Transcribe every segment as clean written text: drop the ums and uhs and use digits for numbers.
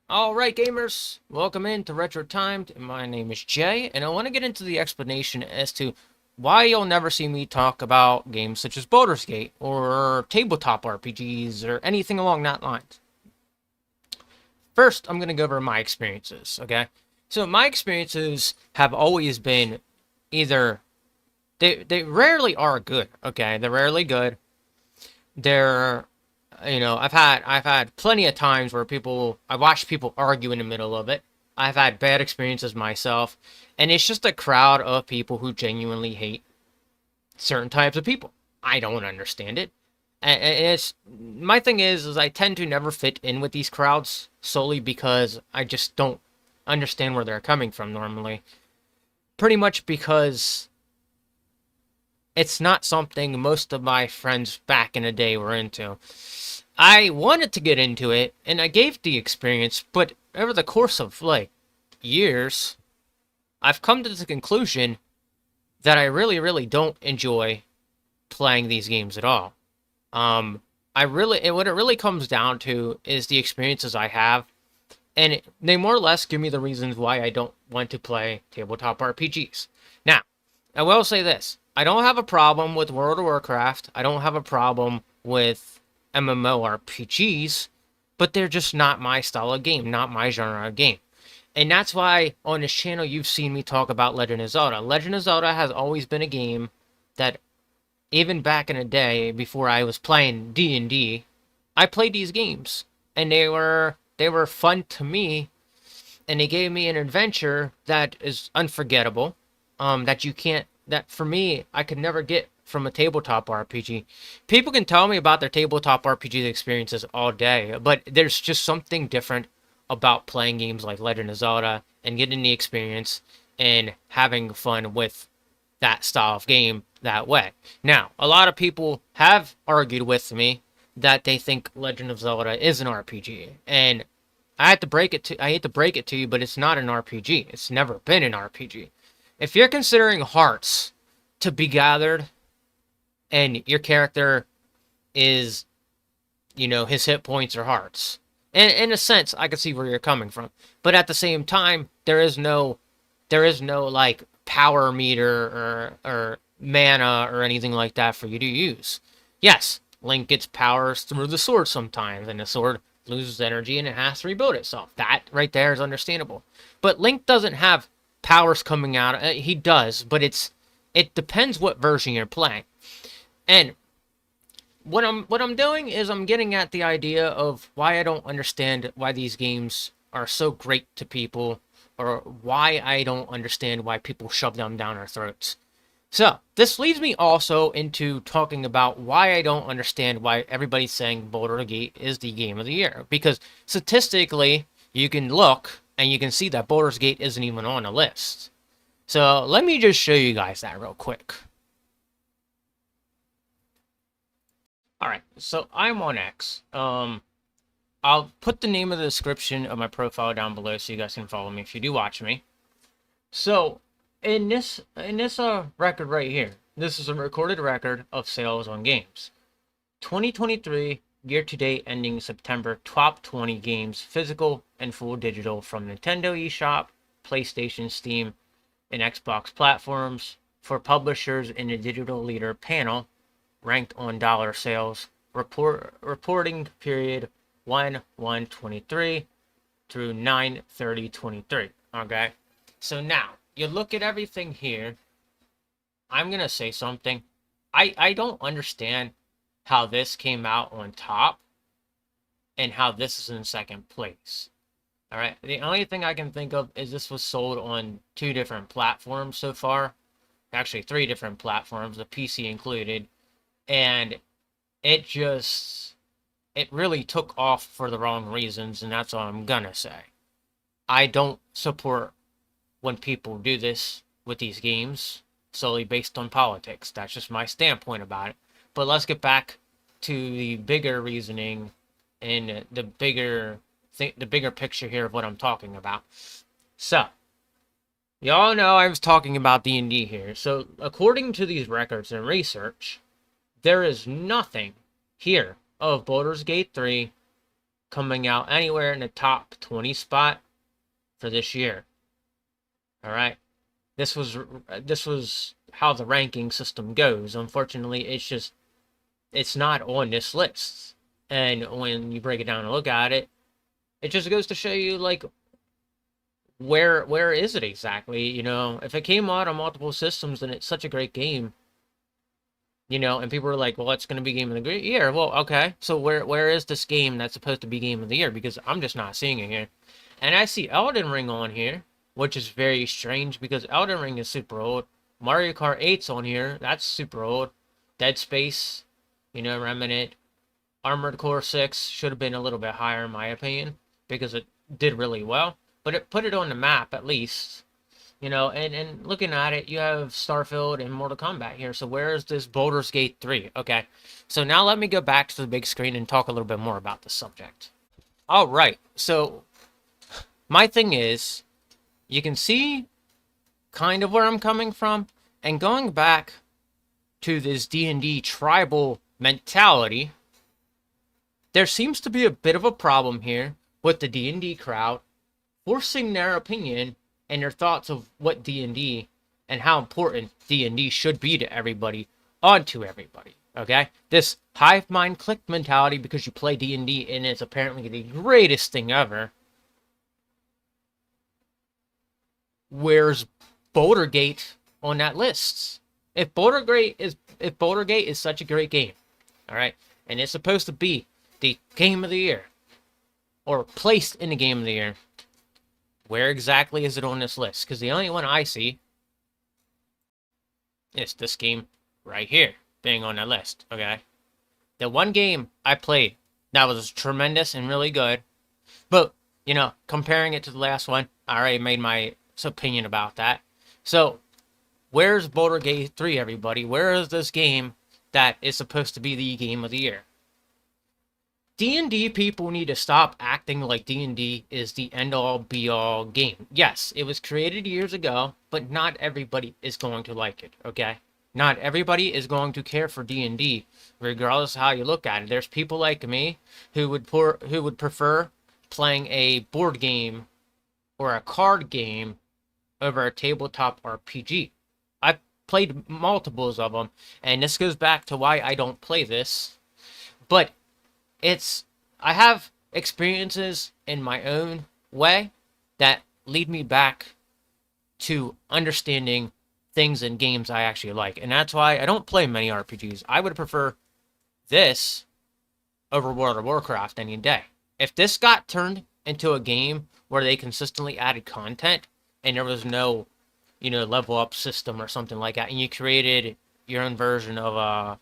Alright gamers, welcome into Retro Timed. My name is Jay, and I want to get into the explanation as to why you'll never see me talk about games such as Baldur's Gate, or tabletop RPGs, or anything along that lines. First, I'm going to go over my experiences, okay? So my experiences have always been either, they rarely are good, okay? They're rarely good. They're I've had plenty of times where I watched people argue in the middle of it. I've had bad experiences myself, and it's just a crowd of people who genuinely hate certain types of people. I don't understand it. And it's my thing is I tend to never fit in with these crowds solely because I just don't understand where they're coming from normally. Pretty much because it's not something most of my friends back in the day were into. I wanted to get into it, and I gave the experience, but over the course of, years, I've come to the conclusion that I really, really don't enjoy playing these games at all. What it really comes down to is the experiences I have, and they more or less give me the reasons why I don't want to play tabletop RPGs. Now, I will say this. I don't have a problem with World of Warcraft. I don't have a problem with MMORPGs, but they're just not my style of game, not my genre of game. And that's why on this channel you've seen me talk about Legend of Zelda. Legend of Zelda has always been a game that, even back in the day before I was playing D&D, I played these games, and they were fun to me, and they gave me an adventure that is unforgettable. That for me, I could never get from a tabletop RPG. People can tell me about their tabletop RPG experiences all day, but there's just something different about playing games like Legend of Zelda and getting the experience and having fun with that style of game that way. Now, a lot of people have argued with me that they think Legend of Zelda is an RPG, and I hate to break it to you, but it's not an RPG. It's never been an RPG. If you're considering hearts to be gathered and your character is, his hit points are hearts. And in a sense, I can see where you're coming from. But at the same time, there is no like power meter or mana or anything like that for you to use. Yes, Link gets powers through the sword sometimes, and the sword loses energy and it has to rebuild itself. That right there is understandable. But Link doesn't have powers coming out. He does, but it depends what version you're playing. And what I'm doing is I'm getting at the idea of why I don't understand why these games are so great to people, or why I don't understand why people shove them down our throats. So, this leads me also into talking about why I don't understand why everybody's saying Boulder Gate is the game of the year. Because statistically, you can look and you can see that Baldur's Gate isn't even on the list. So let me just show you guys that real quick. Alright, so I'm on X. I'll put the name of the description of my profile down below so you guys can follow me if you do watch me. So, in this record right here, this is a recorded record of sales on games. 2023 year-to-date ending September, top 20 games, physical and full digital, from Nintendo eShop, PlayStation, Steam, and Xbox platforms, for publishers in the Digital Leader panel, ranked on dollar sales, reporting period 1/1/23 through 9/30/23. Okay, so now you look at everything here. I'm gonna say something. I don't understand how this came out on top and how this is in second place. All right, the only thing I can think of is this was sold on 2 different platforms so far. Actually, 3 different platforms, the PC included, and it really took off for the wrong reasons, and that's all I'm gonna say. I don't support when people do this with these games solely based on politics. That's just my standpoint about it. But let's get back to the bigger reasoning and the bigger picture here of what I'm talking about. So, y'all know I was talking about D&D here. So, according to these records and research, there is nothing here of Baldur's Gate 3 coming out anywhere in the top 20 spot for this year. All right. This was how the ranking system goes. Unfortunately, it's not on this list. And when you break it down and look at it, it just goes to show you like where is it exactly? If it came out on multiple systems, then it's such a great game. And people were like, well, it's going to be game of the year. Well, okay. So where is this game that's supposed to be game of the year? Because I'm just not seeing it here. And I see Elden Ring on here, which is very strange because Elden Ring is super old. Mario Kart 8's on here. That's super old. Dead Space, Remnant. Armored Core 6 should have been a little bit higher in my opinion because it did really well. But it put it on the map at least. And looking at it, you have Starfield and Mortal Kombat here. So where is this Baldur's Gate 3? Okay, so now let me go back to the big screen and talk a little bit more about the subject. All right, so my thing is, you can see kind of where I'm coming from, and going back to this D&D tribal mentality, there seems to be a bit of a problem here with the D&D crowd forcing their opinion and their thoughts of what D&D and how important D&D should be to everybody onto everybody, okay? This hive mind click mentality because you play D&D and it's apparently the greatest thing ever. Where's Baldur Gate on that list? If Baldur Gate is such a great game, all right, and it's supposed to be the game of the year or placed in the game of the year, where exactly is it on this list? Because the only one I see is this game right here being on that list, okay? The one game I played that was tremendous and really good, but, comparing it to the last one, I already made my opinion about that. So, where's Baldur Gate 3, everybody? Where is this game that is supposed to be the game of the year? D&D people need to stop acting like D&D is the end-all, be-all game. Yes, it was created years ago, but not everybody is going to like it, okay? Not everybody is going to care for D&D, regardless of how you look at it. There's people like me who would prefer playing a board game or a card game over a tabletop RPG. I've played multiples of them, and this goes back to why I don't play this, but I have experiences in my own way that lead me back to understanding things in games I actually like. And that's why I don't play many RPGs. I would prefer this over World of Warcraft any day. If this got turned into a game where they consistently added content and there was no, level up system or something like that, and you created your own version of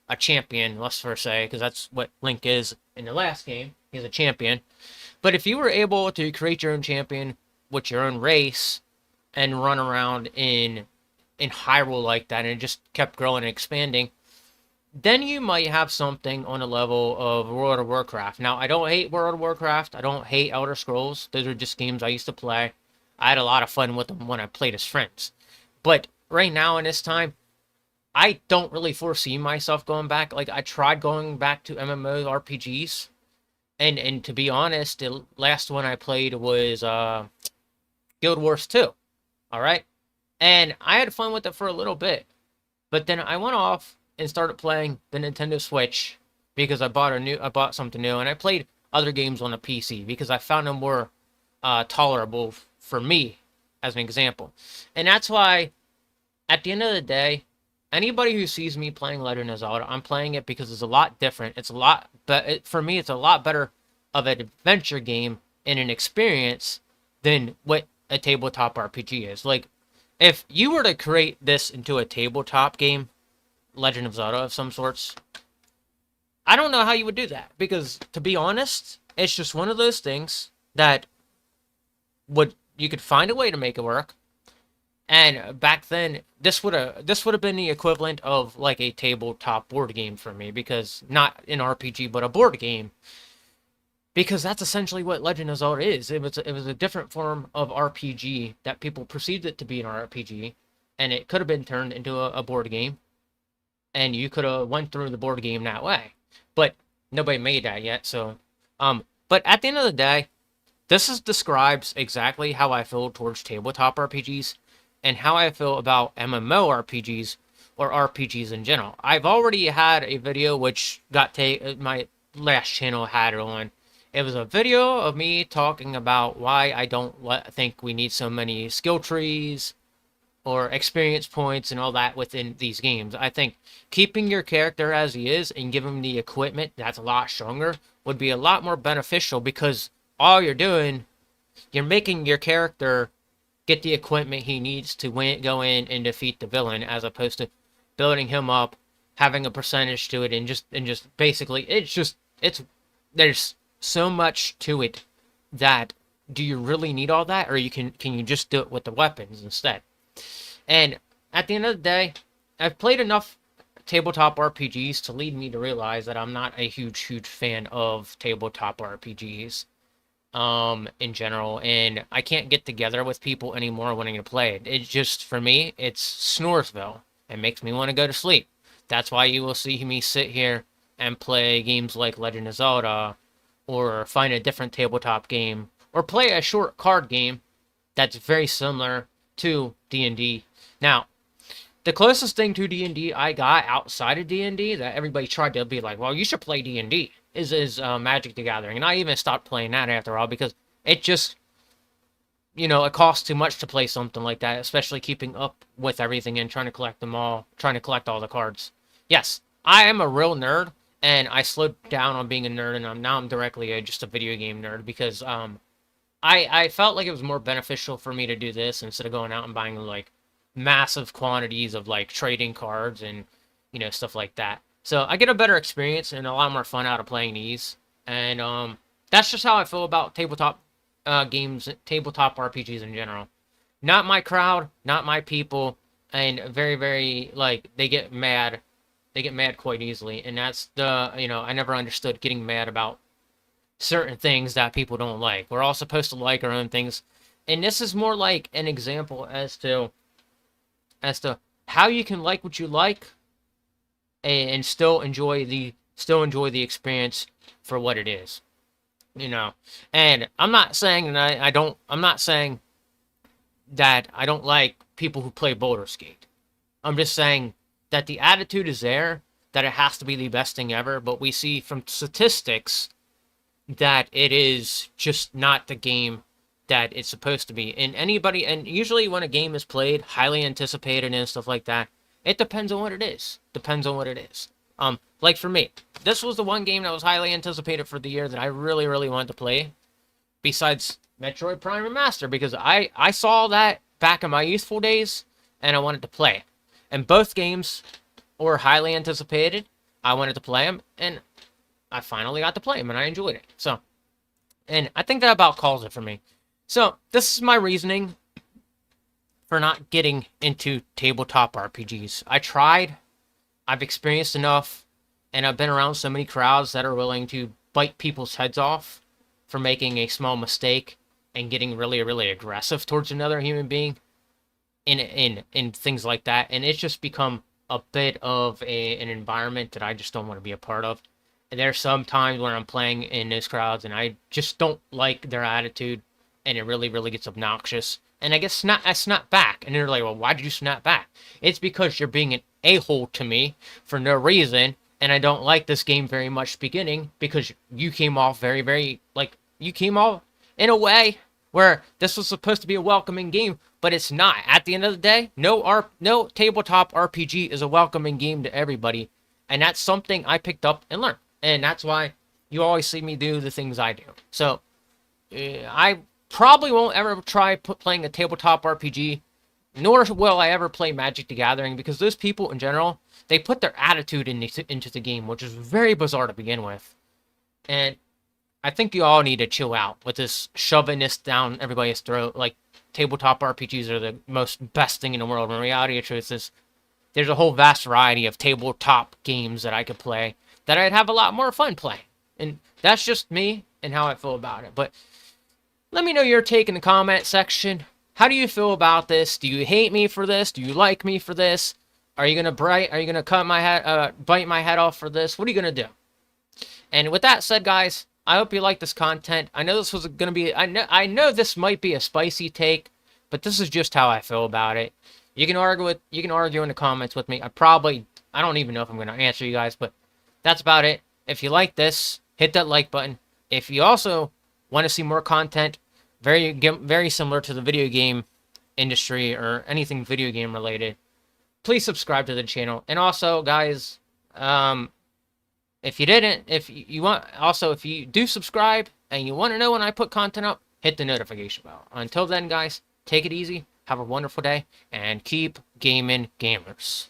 a champion, let's first say, because that's what Link is in the last game. He's a champion. But if you were able to create your own champion with your own race and run around in Hyrule like that, and it just kept growing and expanding, then you might have something on the level of World of Warcraft. Now, I don't hate World of Warcraft. I don't hate Elder Scrolls. Those are just games I used to play. I had a lot of fun with them when I played as friends. But right now in this time, I don't really foresee myself going back. Like, I tried going back to MMORPGs. And to be honest, the last one I played was Guild Wars 2. Alright? And I had fun with it for a little bit. But then I went off and started playing the Nintendo Switch because I bought something new. And I played other games on the PC because I found them more tolerable for me, as an example. And that's why, at the end of the day, anybody who sees me playing Legend of Zelda, I'm playing it because it's a lot different. For me, it's a lot better of an adventure game and an experience than what a tabletop RPG is. Like, if you were to create this into a tabletop game, Legend of Zelda of some sorts, I don't know how you would do that. Because, to be honest, it's just one of those things that you could find a way to make it work. And back then, this would have been the equivalent of like a tabletop board game for me, because not an RPG but a board game, because that's essentially what Legend of Zelda is. It was a different form of RPG that people perceived it to be an RPG, and it could have been turned into a board game, and you could have went through the board game that way, but nobody made that yet. So But at the end of the day, describes exactly how I feel towards tabletop RPGs and how I feel about MMORPGs or RPGs in general. I've already had a video which my last channel had it on. It was a video of me talking about why I don't think we need so many skill trees or experience points and all that within these games. I think keeping your character as he is and giving him the equipment that's a lot stronger would be a lot more beneficial, because all you're making your character get the equipment he needs to go in and defeat the villain, as opposed to building him up, having a percentage to it, and just basically it's there's so much to it that do you really need all that, or can you just do it with the weapons instead? And at the end of the day, I've played enough tabletop RPGs to lead me to realize that I'm not a huge fan of tabletop RPGs in general, and I can't get together with people anymore wanting to play it. It's just, for me, it's Snoresville. It makes me want to go to sleep. That's why you will see me sit here and play games like Legend of Zelda, or find a different tabletop game, or play a short card game that's very similar to D&D. Now, the closest thing to D&D I got outside of D&D that everybody tried to be like, well, you should play D&D, is Magic the Gathering. And I even stopped playing that after all, because it just, it costs too much to play something like that, especially keeping up with everything and trying to collect them all, trying to collect all the cards. Yes, I am a real nerd, and I slowed down on being a nerd, and now I'm directly just a video game nerd, because I felt like it was more beneficial for me to do this instead of going out and buying like massive quantities of like trading cards and stuff like that. So I get a better experience and a lot more fun out of playing these, and that's just how I feel about tabletop games, tabletop RPGs in general. Not my crowd, not my people, and very like they get mad quite easily, and that's I never understood getting mad about certain things that people don't like. We're all supposed to like our own things, and this is more like an example as to how you can like what you like and still enjoy the experience for what it is. And I'm not saying that I'm not saying that I don't like people who play Boulder Skate. I'm just saying that the attitude is there, that it has to be the best thing ever, but we see from statistics that it is just not the game that it's supposed to be. And usually when a game is played, highly anticipated and stuff like that, it depends on what it is. Like for me, this was the one game that was highly anticipated for the year that I really wanted to play, besides Metroid Prime Remaster, because I saw that back in my youthful days, and I wanted to play it. And both games were highly anticipated. I wanted to play them, and I finally got to play them, and I enjoyed it. So, and I think that about calls it for me. So, this is my reasoning for not getting into tabletop RPGs. I tried, I've experienced enough, and I've been around so many crowds that are willing to bite people's heads off for making a small mistake and getting really aggressive towards another human being in things like that. And it's just become a bit of an environment that I just don't want to be a part of. And there's some times when I'm playing in those crowds and I just don't like their attitude, and it really gets obnoxious. And I snap back, and they're like, well, why did you snap back? It's because you're being an a-hole to me for no reason, and I don't like this game very much beginning, because you came off you came off in a way where this was supposed to be a welcoming game, but it's not. At the end of the day, no tabletop RPG is a welcoming game to everybody, and that's something I picked up and learned, and that's why you always see me do the things I do. So, I probably won't ever try playing a tabletop RPG, nor will I ever play Magic the Gathering, because those people in general, they put their attitude into the game, which is very bizarre to begin with. And I think you all need to chill out with this shoving this down everybody's throat. Like, tabletop RPGs are the most best thing in the world. When reality of truth is, there's a whole vast variety of tabletop games that I could play that I'd have a lot more fun playing. And that's just me and how I feel about it. But let me know your take in the comment section. How do you feel about this? Do you hate me for this? Do you like me for this? Are you gonna cut my head, bite my head off for this? What are you gonna do? And with that said, guys, I hope you like this content. I know this was going to be, I know this might be a spicy take, but this is just how I feel about it. You can argue in the comments with me. I don't even know if I'm going to answer you guys, but that's about it. If you like this, hit that like button. If you also want to see more content, very similar to the video game industry or anything video game related, please subscribe to the channel. And also, guys, if you do subscribe and you want to know when I put content up, hit the notification bell. Until then, guys, take it easy, have a wonderful day, and keep gaming, gamers.